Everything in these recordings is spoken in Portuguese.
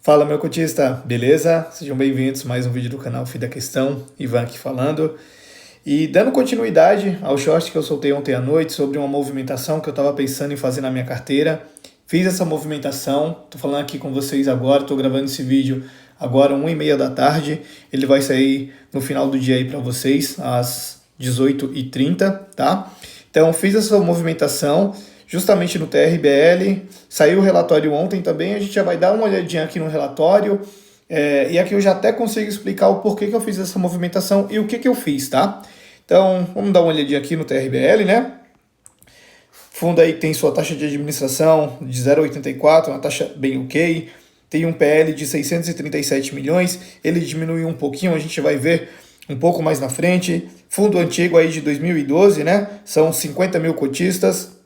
Fala, meu cotista, beleza? Sejam bem-vindos a mais um vídeo do canal Fim da Questão, Ivan aqui falando. E dando continuidade ao short que eu soltei ontem à noite sobre uma movimentação que eu estava pensando em fazer na minha carteira. Fiz essa movimentação, tô falando aqui com vocês agora, tô gravando esse vídeo agora 1h30 da tarde. Ele vai sair no final do dia aí para vocês, às 18h30, tá? Então, fiz essa movimentação justamente no TRBL, saiu o relatório ontem também, a gente já vai dar uma olhadinha aqui no relatório, e aqui eu já até consigo explicar o porquê que eu fiz essa movimentação e o que eu fiz, tá? Então, vamos dar uma olhadinha aqui no TRBL, né? Fundo aí tem sua taxa de administração de 0,84, uma taxa bem ok, tem um PL de 637 milhões, ele diminuiu um pouquinho, a gente vai ver um pouco mais na frente. Fundo antigo aí de 2012, né? São 50 mil cotistas.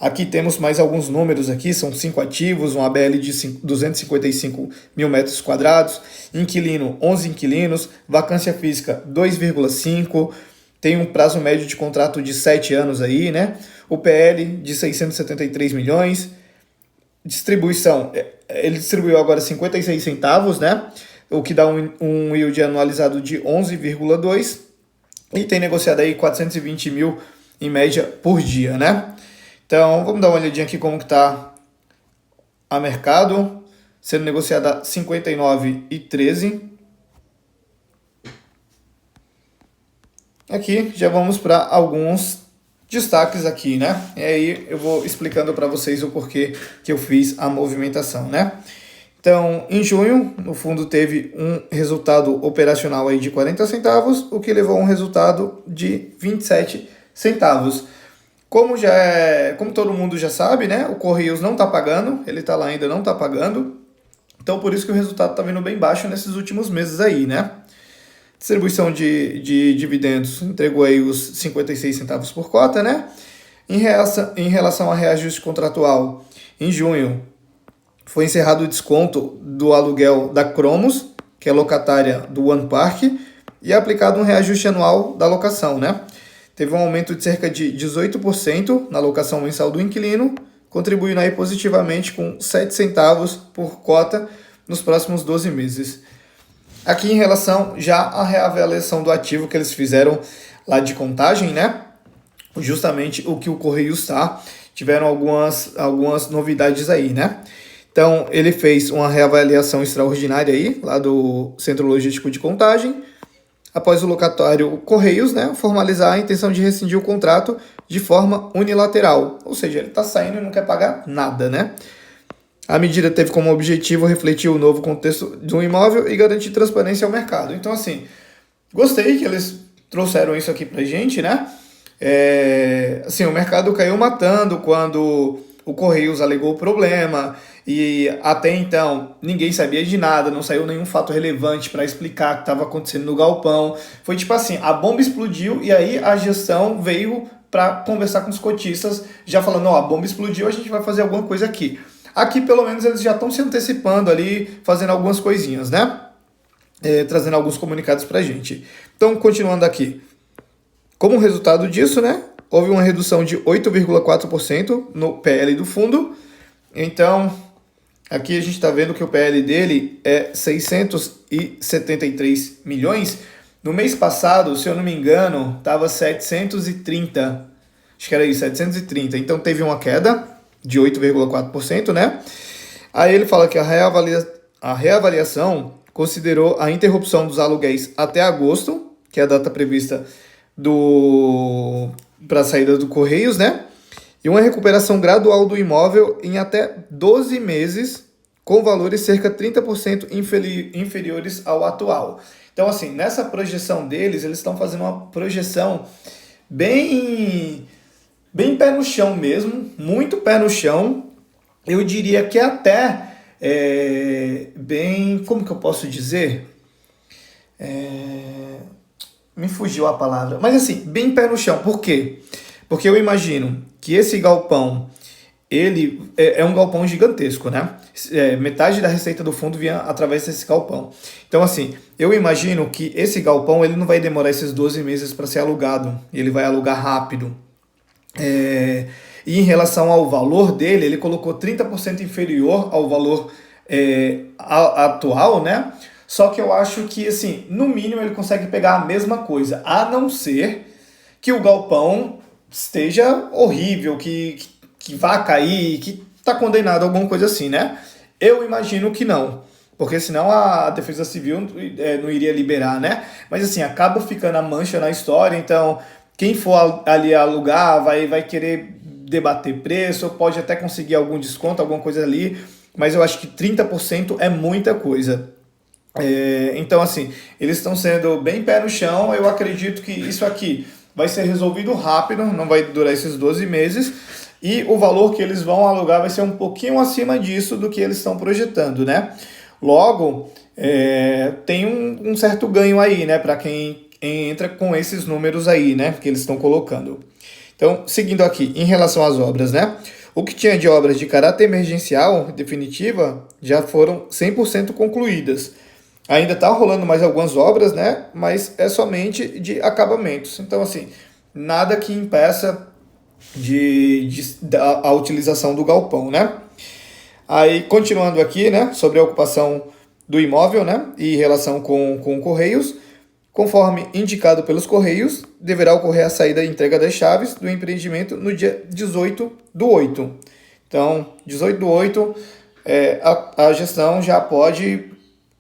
Aqui temos mais alguns números aqui, são 5 ativos, um ABL de 255 mil metros quadrados, inquilino 11 inquilinos, vacância física 2,5, tem um prazo médio de contrato de 7 anos aí, né? O PL de 673 milhões, distribuição, ele distribuiu agora 56 centavos, né? O que dá um yield anualizado de 11,2 e tem negociado aí 420 mil em média por dia, né? Então, vamos dar uma olhadinha aqui como que está a mercado, sendo negociada a 59,13. Aqui já vamos para alguns destaques aqui, né? E aí eu vou explicando para vocês o porquê que eu fiz a movimentação, né? Então, em junho, no fundo teve um resultado operacional aí de 40 centavos, o que levou a um resultado de 27 centavos. Como todo mundo já sabe, né? O Correios não está pagando, ele está lá ainda, não está pagando. Então, por isso que o resultado está vindo bem baixo nesses últimos meses aí, né? Distribuição de dividendos entregou aí os 56 centavos por cota, né? Em relação a reajuste contratual, em junho, foi encerrado o desconto do aluguel da Cromos, que é locatária do One Park, e aplicado um reajuste anual da locação, né? Teve um aumento de cerca de 18% na alocação mensal do inquilino, contribuindo aí positivamente com 7 centavos por cota nos próximos 12 meses. Aqui em relação já à reavaliação do ativo que eles fizeram lá de Contagem, né? Justamente o que o Correios está, tiveram algumas novidades aí, né? Então, ele fez uma reavaliação extraordinária aí, lá do Centro Logístico de Contagem, após o locatário Correios, né, formalizar a intenção de rescindir o contrato de forma unilateral. Ou seja, ele está saindo e não quer pagar nada, né? A medida teve como objetivo refletir o novo contexto do imóvel e garantir transparência ao mercado. Então, assim, gostei que eles trouxeram isso aqui pra gente, né? Assim, o mercado caiu matando quando o Correios alegou o problema e até então ninguém sabia de nada, não saiu nenhum fato relevante para explicar o que estava acontecendo no galpão. Foi tipo assim, a bomba explodiu e aí a gestão veio para conversar com os cotistas, já falando, ó, a bomba explodiu, a gente vai fazer alguma coisa aqui. Aqui pelo menos eles já estão se antecipando ali, fazendo algumas coisinhas, né? Trazendo alguns comunicados pra gente. Então, continuando aqui. Como resultado disso, né? Houve uma redução de 8,4% no PL do fundo. Então, aqui a gente está vendo que o PL dele é 673 milhões. No mês passado, se eu não me engano, estava 730. Acho que era isso, 730. Então, teve uma queda de 8,4%, né? Aí ele fala que a reavaliação considerou a interrupção dos aluguéis até agosto, que é a data prevista para a saída do Correios, né? E uma recuperação gradual do imóvel em até 12 meses, com valores cerca de 30% inferiores ao atual. Então, assim, nessa projeção deles, eles estão fazendo uma projeção bem pé no chão mesmo, muito pé no chão. Eu diria que até bem, como que eu posso dizer? Me fugiu a palavra, mas assim, bem pé no chão. Por quê? Porque eu imagino que esse galpão, ele é um galpão gigantesco, né? Metade da receita do fundo vinha através desse galpão. Então, assim, eu imagino que esse galpão, ele não vai demorar esses 12 meses para ser alugado. Ele vai alugar rápido. E em relação ao valor dele, ele colocou 30% inferior ao valor atual, né? Só que eu acho que, assim, no mínimo ele consegue pegar a mesma coisa, a não ser que o galpão esteja horrível, que vá cair, que está condenado a alguma coisa assim, né? Eu imagino que não, porque senão a Defesa Civil não iria liberar, né? Mas assim, acaba ficando a mancha na história, então quem for ali alugar vai querer debater preço, pode até conseguir algum desconto, alguma coisa ali, mas eu acho que 30% é muita coisa. Então, assim, eles estão sendo bem pé no chão. Eu acredito que isso aqui vai ser resolvido rápido, não vai durar esses 12 meses. E o valor que eles vão alugar vai ser um pouquinho acima disso do que eles estão projetando, né? Logo, tem um certo ganho aí, né, para quem entra com esses números aí, né, que eles estão colocando. Então, seguindo aqui, em relação às obras, né? O que tinha de obras de caráter emergencial, definitiva, já foram 100% concluídas. Ainda está rolando mais algumas obras, né? Mas é somente de acabamentos. Então, assim, nada que impeça a utilização do galpão, né? Aí, continuando aqui, né? Sobre a ocupação do imóvel, né? E em relação com Correios, conforme indicado pelos Correios, deverá ocorrer a saída e entrega das chaves do empreendimento no dia 18/8. Então, 18/8, a gestão já pode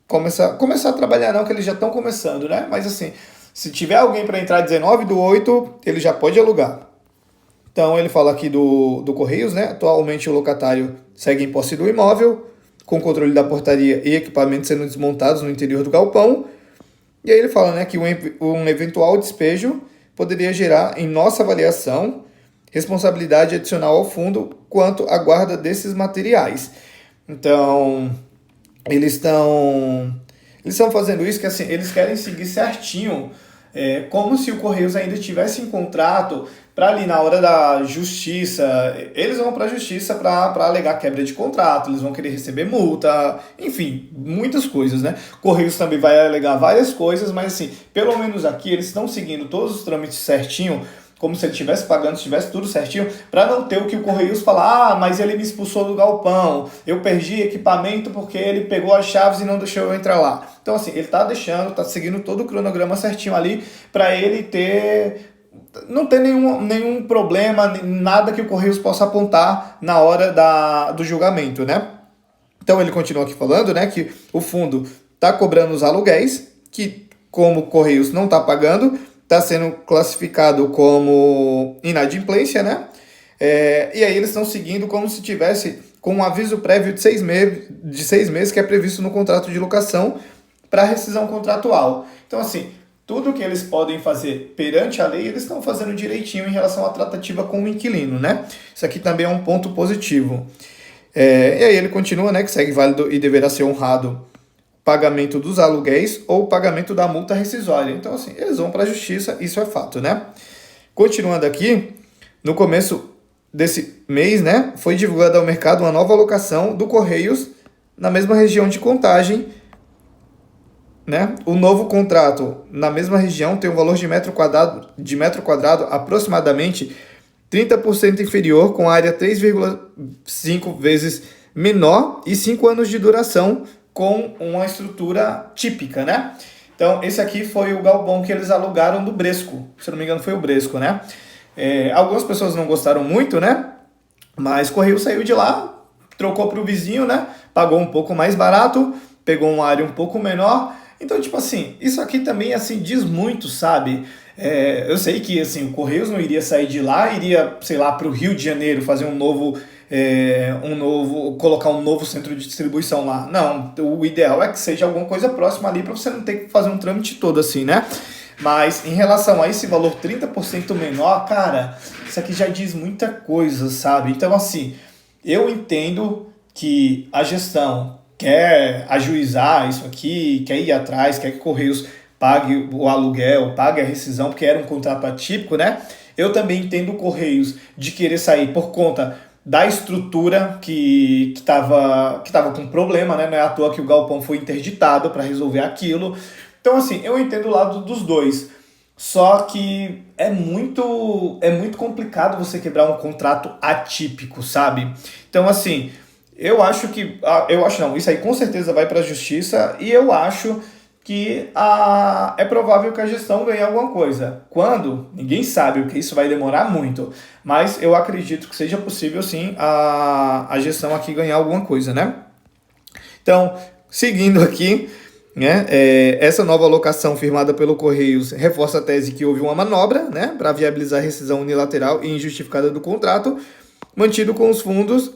começar a trabalhar, não, que eles já estão começando, né? Mas assim, se tiver alguém para entrar 19/8, ele já pode alugar. Então ele fala aqui do Correios, né? Atualmente o locatário segue em posse do imóvel, com controle da portaria e equipamentos sendo desmontados no interior do galpão. E aí ele fala, né, que um eventual despejo poderia gerar, em nossa avaliação, responsabilidade adicional ao fundo quanto à guarda desses materiais. Então, eles estão fazendo isso, que assim, eles querem seguir certinho, como se o Correios ainda tivesse em contrato, para ali na hora da justiça, eles vão para a justiça para alegar quebra de contrato, eles vão querer receber multa, enfim, muitas coisas, né? Correios também vai alegar várias coisas, mas assim, pelo menos aqui eles estão seguindo todos os trâmites certinho, como se ele estivesse pagando, se tivesse tudo certinho, para não ter o que o Correios fala, mas ele me expulsou do galpão, eu perdi equipamento porque ele pegou as chaves e não deixou eu entrar lá. Então assim, ele está seguindo todo o cronograma certinho ali, para ele não ter nenhum problema, nada que o Correios possa apontar na hora do julgamento, né? Então ele continua aqui falando, né, que o fundo está cobrando os aluguéis, que como o Correios não está pagando, está sendo classificado como inadimplência, né? E aí eles estão seguindo como se tivesse com um aviso prévio de 6 meses que é previsto no contrato de locação para rescisão contratual. Então, assim, tudo que eles podem fazer perante a lei, eles estão fazendo direitinho em relação à tratativa com o inquilino, né? Isso aqui também é um ponto positivo. E aí ele continua, né, que segue válido e deverá ser honrado pagamento dos aluguéis ou pagamento da multa rescisória. Então, assim, eles vão para a justiça, isso é fato, né? Continuando aqui, no começo desse mês, né, foi divulgada ao mercado uma nova alocação do Correios na mesma região de Contagem, né? O novo contrato na mesma região tem um valor de metro quadrado aproximadamente 30% inferior, com área 3,5 vezes menor e 5 anos de duração, com uma estrutura típica, né? Então, esse aqui foi o galpão que eles alugaram do Bresco. Se não me engano, foi o Bresco, né? Algumas pessoas não gostaram muito, né? Mas o Correio saiu de lá, trocou para o vizinho, né? Pagou um pouco mais barato, pegou uma área um pouco menor. Então, tipo assim, isso aqui também, assim, diz muito, sabe? Eu sei que, assim, o Correios não iria sair de lá, iria, sei lá, para o Rio de Janeiro fazer colocar um novo centro de distribuição lá. Não, o ideal é que seja alguma coisa próxima ali para você não ter que fazer um trâmite todo assim, né? Mas em relação a esse valor 30% menor, cara, isso aqui já diz muita coisa, sabe? Então, assim, eu entendo que a gestão quer ajuizar isso aqui, quer ir atrás, quer que Correios pague o aluguel, pague a rescisão, porque era um contrato atípico, né? Eu também entendo o Correios de querer sair por conta da estrutura que estava com problema, né? Não é à toa que o galpão foi interditado para resolver aquilo. Então, assim, eu entendo o lado dos dois. Só que é muito complicado você quebrar um contrato atípico, sabe? Então, assim, eu acho que, eu acho não, isso aí com certeza vai para a justiça e eu acho que é provável que a gestão ganhe alguma coisa. Quando? Ninguém sabe, porque isso vai demorar muito. Mas eu acredito que seja possível sim a gestão aqui ganhar alguma coisa, né? Então, seguindo aqui, né, essa nova alocação firmada pelo Correios reforça a tese que houve uma manobra, né, para viabilizar a rescisão unilateral e injustificada do contrato, mantido com os fundos,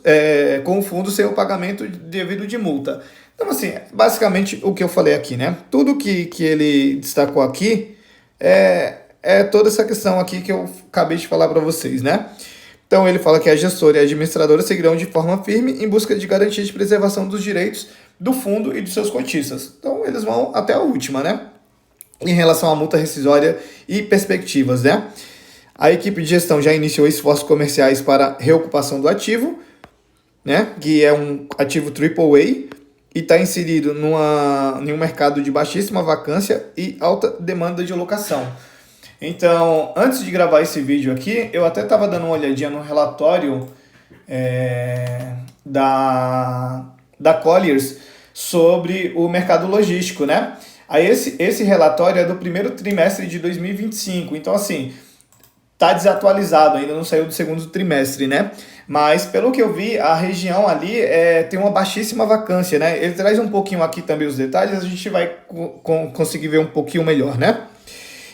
com o fundo sem o pagamento devido de multa. Então, assim, basicamente o que eu falei aqui, né? Tudo que ele destacou aqui é toda essa questão aqui que eu acabei de falar para vocês, né? Então, ele fala que a gestora e a administradora seguirão de forma firme em busca de garantia de preservação dos direitos do fundo e dos seus cotistas. Então, eles vão até a última, né? Em relação à multa rescisória e perspectivas, né? A equipe de gestão já iniciou esforços comerciais para reocupação do ativo, né? Que é um ativo AAA e está inserido em um mercado de baixíssima vacância e alta demanda de locação. Então, antes de gravar esse vídeo aqui, eu até estava dando uma olhadinha no relatório da Colliers sobre o mercado logístico, né? Aí esse relatório é do primeiro trimestre de 2025, então assim, tá desatualizado, ainda não saiu do segundo trimestre, né? Mas pelo que eu vi, a região ali tem uma baixíssima vacância, né? Ele traz um pouquinho aqui também os detalhes, a gente vai conseguir ver um pouquinho melhor, né?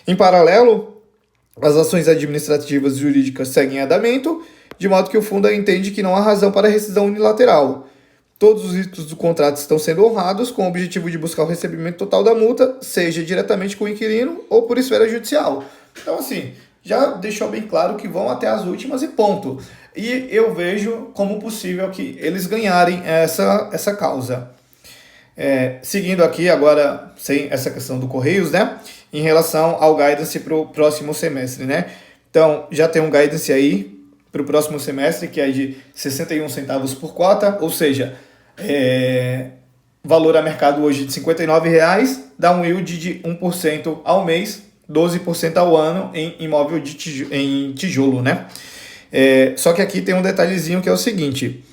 Em paralelo, as ações administrativas e jurídicas seguem em andamento, de modo que o fundo entende que não há razão para rescisão unilateral. Todos os ritos do contrato estão sendo honrados com o objetivo de buscar o recebimento total da multa, seja diretamente com o inquilino ou por esfera judicial. Então, assim, já deixou bem claro que vão até as últimas e ponto. E eu vejo como possível que eles ganharem essa causa. Seguindo aqui agora, sem essa questão do Correios, né? Em relação ao guidance para o próximo semestre, né? Então, já tem um guidance aí para o próximo semestre, que é de 61 centavos por cota, ou seja, valor a mercado hoje de R$ 59,00, dá um yield de 1% ao mês, 12% ao ano em imóvel em tijolo, né? Só que aqui tem um detalhezinho que é o seguinte: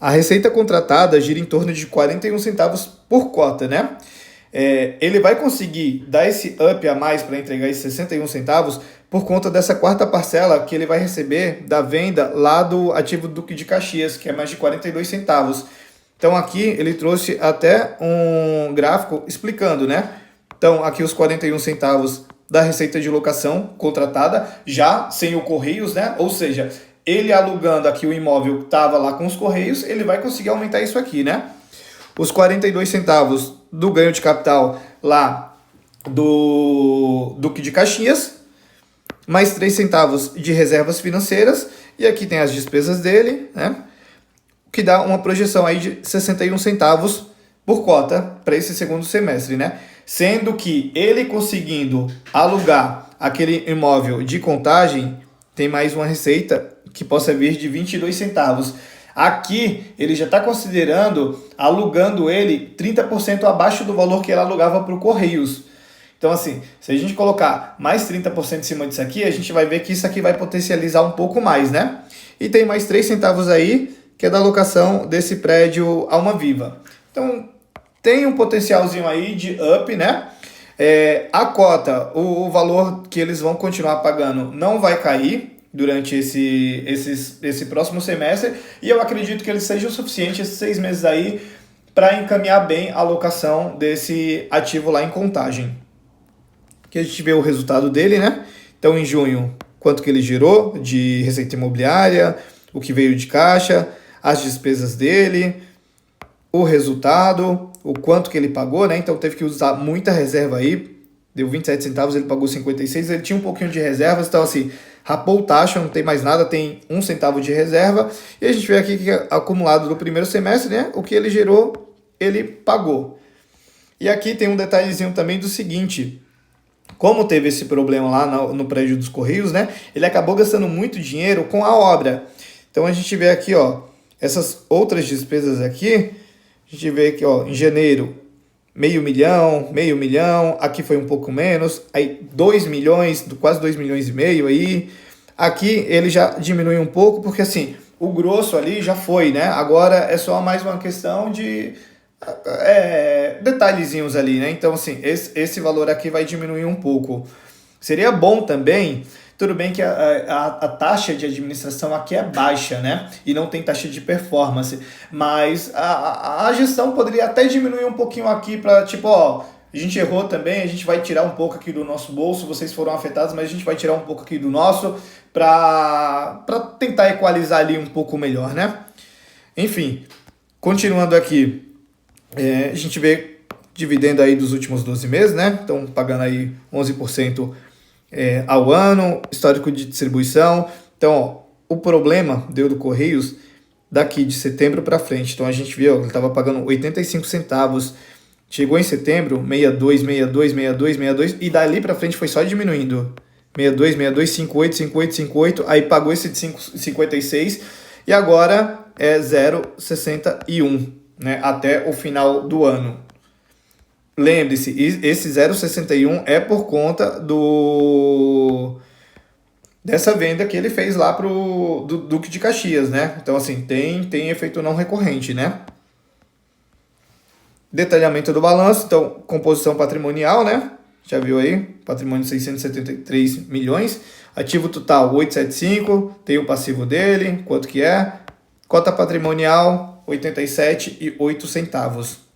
a receita contratada gira em torno de 41 centavos por cota, né? Ele vai conseguir dar esse up a mais para entregar esses 61 centavos por conta dessa quarta parcela que ele vai receber da venda lá do ativo Duque de Caxias, que é mais de 42 centavos. Então aqui ele trouxe até um gráfico explicando, né? Então aqui os 41 centavos da receita de locação contratada, já sem o Correios, né? Ou seja, ele alugando aqui o imóvel que estava lá com os Correios, ele vai conseguir aumentar isso aqui, né? Os 42 centavos do ganho de capital lá do Duque de Caxias, mais 3 centavos de reservas financeiras, e aqui tem as despesas dele, né? Que dá uma projeção aí de 61 centavos por cota para esse segundo semestre, né? Sendo que ele conseguindo alugar aquele imóvel de Contagem, tem mais uma receita que possa vir de 22 centavos. Aqui ele já está considerando alugando ele 30% abaixo do valor que ele alugava para o Correios. Então assim, se a gente colocar mais 30% em cima disso aqui, a gente vai ver que isso aqui vai potencializar um pouco mais, né? E tem mais 3 centavos aí, que é da locação desse prédio Alma Viva. Então tem um potencialzinho aí de up, né? A cota, o valor que eles vão continuar pagando não vai cair durante esse próximo semestre, e eu acredito que ele seja o suficiente, esses 6 meses aí, para encaminhar bem a alocação desse ativo lá em Contagem. Aqui a gente vê o resultado dele, né? Então, em junho, quanto que ele gerou de receita imobiliária, o que veio de caixa, as despesas dele, o resultado, o quanto que ele pagou, né? Então, teve que usar muita reserva aí, deu 27 centavos, ele pagou 56, ele tinha um pouquinho de reservas, então assim, rapou taxa, não tem mais nada, tem 1 centavo de reserva, e a gente vê aqui que acumulado do primeiro semestre, né, o que ele gerou, ele pagou. E aqui tem um detalhezinho também do seguinte: como teve esse problema lá no prédio dos Correios, né, ele acabou gastando muito dinheiro com a obra. Então a gente vê aqui, ó, essas outras despesas aqui, a gente vê aqui, ó, em janeiro, meio milhão, aqui foi um pouco menos, aí 2 milhões, quase 2 milhões e meio aí. Aqui ele já diminui um pouco, porque assim, o grosso ali já foi, né? Agora é só mais uma questão de detalhezinhos ali, né? Então, assim, esse valor aqui vai diminuir um pouco. Seria bom também, tudo bem que a taxa de administração aqui é baixa, né? E não tem taxa de performance, mas a gestão poderia até diminuir um pouquinho aqui para, tipo, ó, a gente errou também, a gente vai tirar um pouco aqui do nosso bolso, vocês foram afetados, mas a gente vai tirar um pouco aqui do nosso para tentar equalizar ali um pouco melhor, né? Enfim, continuando aqui, a gente vê dividendo aí dos últimos 12 meses, né? Então, pagando aí 11% ao ano, histórico de distribuição. Então, ó, o problema deu do Correios daqui de setembro para frente. Então, a gente viu, ó, ele estava pagando 85 centavos, chegou em setembro, 62, 62, 62, 62, e dali para frente foi só diminuindo. 62, 62, 58, 58, 58, aí pagou esse de 56, e agora é 0,61, né, até o final do ano. Lembre-se, esse 0,61 é por conta dessa venda que ele fez lá pro Duque de Caxias, né? Então, assim, tem efeito não recorrente, né? Detalhamento do balanço, então, composição patrimonial, né? Já viu aí? Patrimônio de 673 milhões. Ativo total 875, tem o passivo dele, quanto que é? Cota patrimonial 87,08 centavos.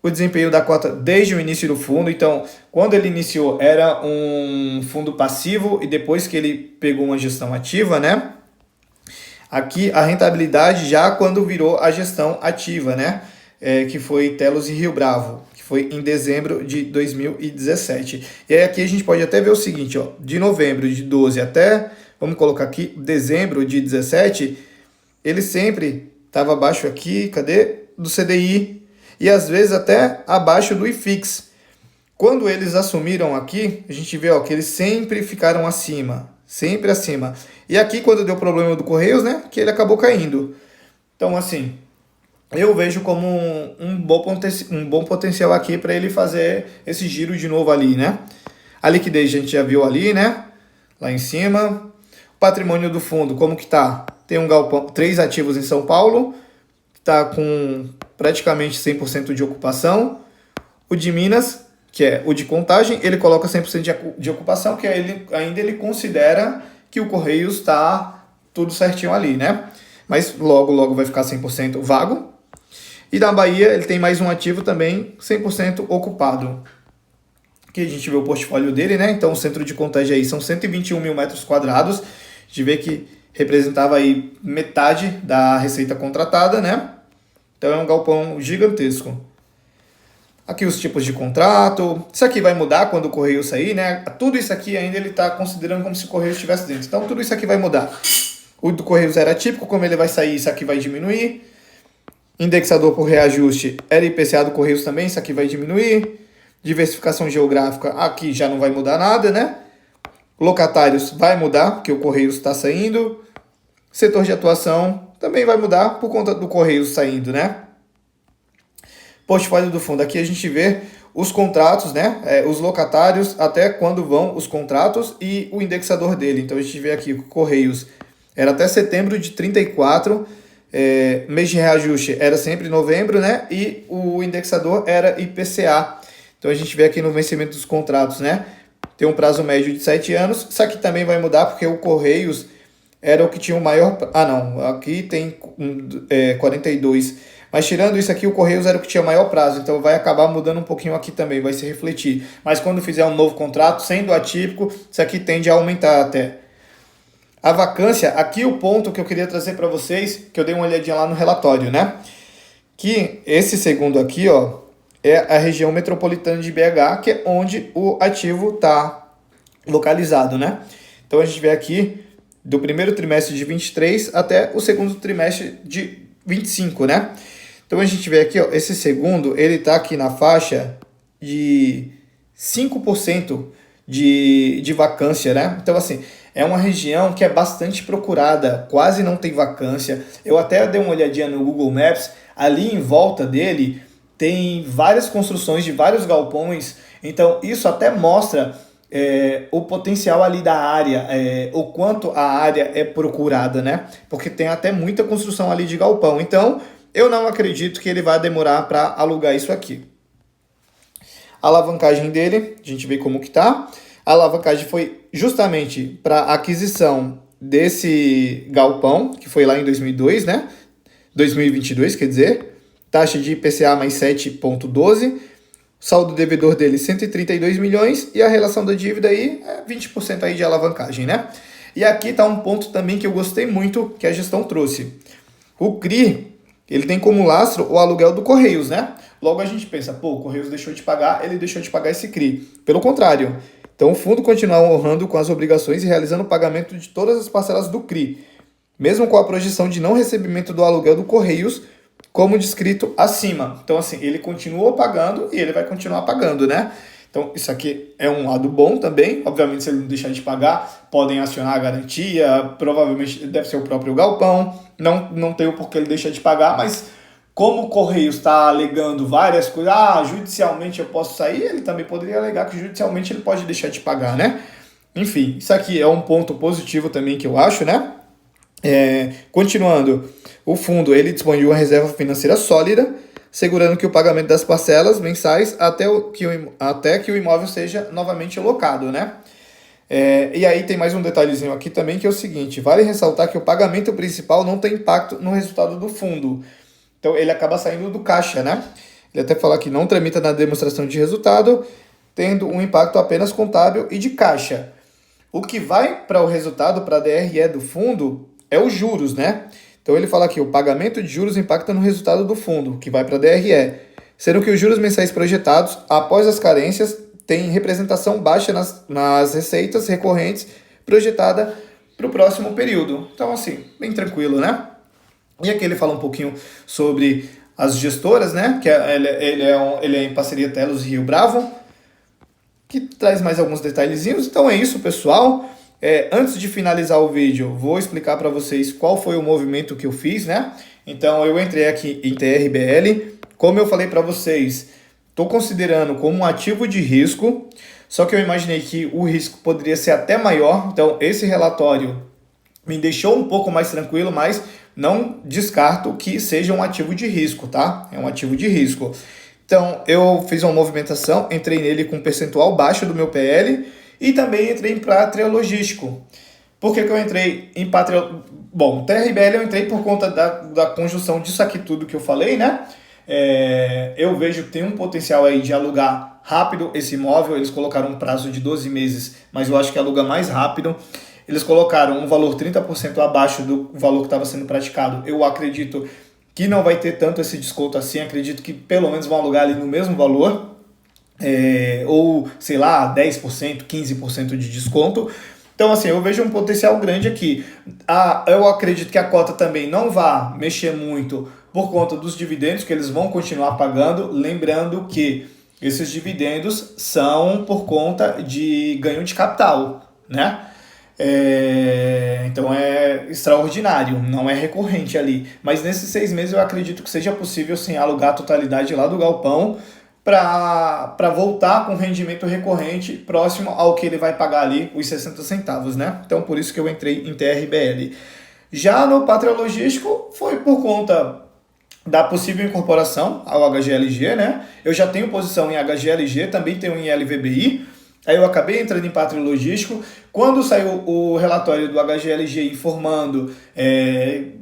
O desempenho da cota desde o início do fundo. Então, quando ele iniciou, era um fundo passivo e depois que ele pegou uma gestão ativa, né? Aqui a rentabilidade já quando virou a gestão ativa, né? Que foi Telos e Rio Bravo, que foi em dezembro de 2017. E aí aqui a gente pode até ver o seguinte, ó, de novembro de 12 até, vamos colocar aqui, dezembro de 17, ele sempre estava abaixo aqui, cadê? Do CDI, e às vezes até abaixo do IFIX. Quando eles assumiram aqui, a gente vê ó, que eles sempre ficaram acima, sempre acima. E aqui quando deu problema do Correios, né, que ele acabou caindo. Então assim, eu vejo como um bom potencial aqui para ele fazer esse giro de novo ali, né. A liquidez a gente já viu ali, né, lá em cima. O patrimônio do fundo, como que tá? Tem um galpão, 3 ativos em São Paulo, está com praticamente 100% de ocupação. O de Minas, que é o de Contagem, ele coloca 100% de ocupação, que ainda ele considera que o Correios está tudo certinho ali, né? Mas logo vai ficar 100% vago. E na Bahia ele tem mais um ativo também 100% ocupado. Aqui a gente vê o portfólio dele, né? Então o centro de Contagem aí são 121 mil metros quadrados. A gente vê que representava aí metade da receita contratada, né? Então é um galpão gigantesco. Aqui os tipos de contrato. Isso aqui vai mudar quando o Correio sair, né? Tudo isso aqui ainda ele está considerando como se o Correio estivesse dentro. Então tudo isso aqui vai mudar. O do Correios era típico, como ele vai sair, isso aqui vai diminuir. Indexador por reajuste era IPCA do Correios também, isso aqui vai diminuir. Diversificação geográfica, aqui já não vai mudar nada, né? Locatários vai mudar, porque o Correios está saindo. Setor de atuação também vai mudar por conta do Correios saindo, né? Portfólio do fundo, aqui a gente vê os contratos, né? Os locatários, até quando vão os contratos e o indexador dele. Então a gente vê aqui o Correios era até setembro de 34, mês de reajuste era sempre novembro, né? E o indexador era IPCA. Então a gente vê aqui no vencimento dos contratos, né? Tem um prazo médio de 7 anos. Isso aqui também vai mudar porque o Correios era o que tinha o maior... Ah, não. Aqui tem 42. Mas tirando isso aqui, o Correios era o que tinha maior prazo. Então vai acabar mudando um pouquinho aqui também, vai se refletir. Mas quando fizer um novo contrato, sendo atípico, isso aqui tende a aumentar até. A vacância, aqui o ponto que eu queria trazer para vocês, que eu dei uma olhadinha lá no relatório, né? Que esse segundo aqui, ó, é a região metropolitana de BH, que é onde o ativo está localizado, né? Então a gente vê aqui do primeiro trimestre de 23 até o segundo trimestre de 25, né? Então a gente vê aqui, ó, esse segundo, ele está aqui na faixa de 5% de vacância, né? Então assim, é uma região que é bastante procurada, quase não tem vacância. Eu até dei uma olhadinha no Google Maps, ali em volta dele tem várias construções de vários galpões, então isso até mostra o potencial ali da área, o quanto a área é procurada, né? Porque tem até muita construção ali de galpão. Então, eu não acredito que ele vai demorar para alugar isso aqui. A alavancagem dele, a gente vê como que tá. A alavancagem foi justamente para aquisição desse galpão, que foi lá em 2002, né? 2022, quer dizer. Taxa de IPCA mais 7,12. Saldo devedor dele, 132 milhões. E a relação da dívida aí é 20% aí de alavancagem, né? E aqui tá um ponto também que eu gostei muito, que a gestão trouxe. O CRI, ele tem como lastro o aluguel do Correios, né? Logo a gente pensa, pô, o Correios deixou de pagar, ele deixou de pagar esse CRI. Pelo contrário. Então o fundo continua honrando com as obrigações e realizando o pagamento de todas as parcelas do CRI, mesmo com a projeção de não recebimento do aluguel do Correios, como descrito acima. Então, assim, ele continuou pagando e ele vai continuar pagando, né? Então, isso aqui é um lado bom também. Obviamente, se ele não deixar de pagar, podem acionar a garantia, provavelmente deve ser o próprio galpão. Não tem o porquê ele deixar de pagar, mas como o Correios está alegando várias coisas, judicialmente eu posso sair, ele também poderia alegar que judicialmente ele pode deixar de pagar, né? Enfim, isso aqui é um ponto positivo também que eu acho, né? Continuando, o fundo ele dispõe de uma reserva financeira sólida, segurando que o pagamento das parcelas mensais até que o imóvel seja novamente locado, né? E aí tem mais um detalhezinho aqui também, que é o seguinte: vale ressaltar que o pagamento principal não tem impacto no resultado do fundo. Então ele acaba saindo do caixa, né? Ele até fala que não tramita na demonstração de resultado, tendo um impacto apenas contábil e de caixa. O que vai para o resultado, para a DRE do fundo, é os juros, né? Então ele fala aqui, o pagamento de juros impacta no resultado do fundo, que vai para a DRE, sendo que os juros mensais projetados, após as carências, têm representação baixa nas receitas recorrentes projetada para o próximo período. Então, assim, bem tranquilo, né? E aqui ele fala um pouquinho sobre as gestoras, né? Que ele é em parceria Telos e Rio Bravo, que traz mais alguns detalhezinhos. Então é isso, pessoal. Antes de finalizar o vídeo, vou explicar para vocês qual foi o movimento que eu fiz, né? Então eu entrei aqui em TRBL. Como eu falei para vocês, estou considerando como um ativo de risco, só que eu imaginei que o risco poderia ser até maior. Então esse relatório me deixou um pouco mais tranquilo, mas não descarto que seja um ativo de risco, tá? É um ativo de risco. Então, eu fiz uma movimentação, entrei nele com um percentual baixo do meu PL e também entrei em Pátria Logístico. Por que eu entrei em Pátria? Bom, TRBL eu entrei por conta da conjunção disso aqui tudo que eu falei, né? Eu vejo que tem um potencial aí de alugar rápido esse imóvel. Eles colocaram um prazo de 12 meses, mas eu acho que aluga mais rápido. Eles colocaram um valor 30% abaixo do valor que estava sendo praticado. Eu acredito que não vai ter tanto esse desconto assim, acredito que pelo menos vão alugar ali no mesmo valor, ou sei lá, 10%, 15% de desconto. Então assim, eu vejo um potencial grande aqui. Eu acredito que a cota também não vai mexer muito por conta dos dividendos que eles vão continuar pagando, lembrando que esses dividendos são por conta de ganho de capital, né? Então é extraordinário, não é recorrente ali. Mas nesses 6 meses eu acredito que seja possível sim alugar a totalidade lá do galpão para voltar com rendimento recorrente próximo ao que ele vai pagar ali, os 60 centavos, né? Então por isso que eu entrei em TRBL. Já no Pátria Logístico foi por conta da possível incorporação ao HGLG, né? Eu já tenho posição em HGLG, também tenho em LVBI. Aí eu acabei entrando em Pátria Logístico. Quando saiu o relatório do HGLG informando,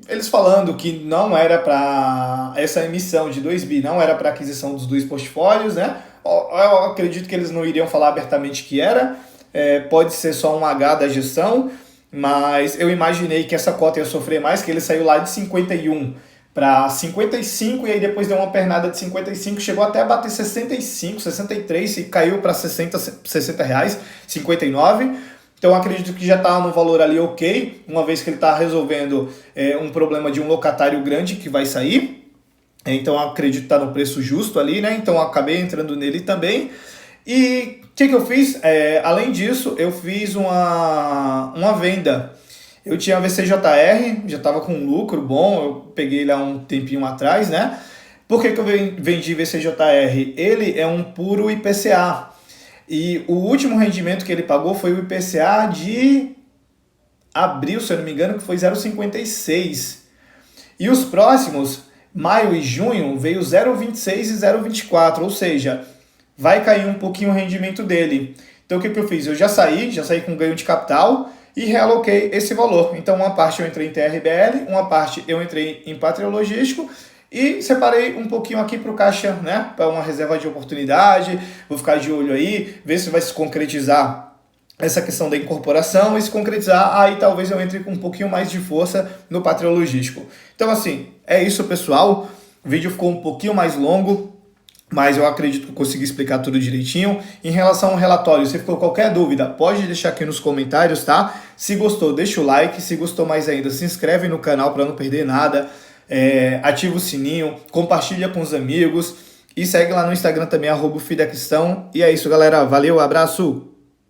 eles falando que não era para essa emissão de 2 bi, não era para aquisição dos 2 portfólios, né? Eu acredito que eles não iriam falar abertamente que era, pode ser só um H da gestão, mas eu imaginei que essa cota ia sofrer mais, que ele saiu lá de 51 para 55 e aí depois deu uma pernada de 55, chegou até a bater 65, 63 e caiu para 60 reais, 59. Então acredito que já está no valor ali ok, uma vez que ele está resolvendo um problema de um locatário grande que vai sair. Então acredito que está no preço justo ali, né? Então acabei entrando nele também. E o que eu fiz? Além disso, eu fiz uma venda. Eu tinha a VCJR, já estava com lucro bom, eu peguei lá um tempinho atrás, né? Por que eu vendi VCJR? Ele é um puro IPCA. E o último rendimento que ele pagou foi o IPCA de abril, se eu não me engano, que foi 0,56. E os próximos, maio e junho, veio 0,26 e 0,24, ou seja, vai cair um pouquinho o rendimento dele. Então o que eu fiz? Eu já saí com ganho de capital e realoquei esse valor. Então uma parte eu entrei em TRBL, uma parte eu entrei em Pátria Logístico e separei um pouquinho aqui para o caixa, né? Para uma reserva de oportunidade. Vou ficar de olho aí, ver se vai se concretizar essa questão da incorporação, e se concretizar, aí talvez eu entre com um pouquinho mais de força no Pátria Logístico. Então assim, é isso pessoal, o vídeo ficou um pouquinho mais longo, mas eu acredito que eu consegui explicar tudo direitinho. Em relação ao relatório, se ficou qualquer dúvida, pode deixar aqui nos comentários, tá? Se gostou, deixa o like, se gostou mais ainda, se inscreve no canal para não perder nada, ativa o sininho, compartilha com os amigos e segue lá no Instagram também, @fidaquistão. E é isso galera, valeu, abraço!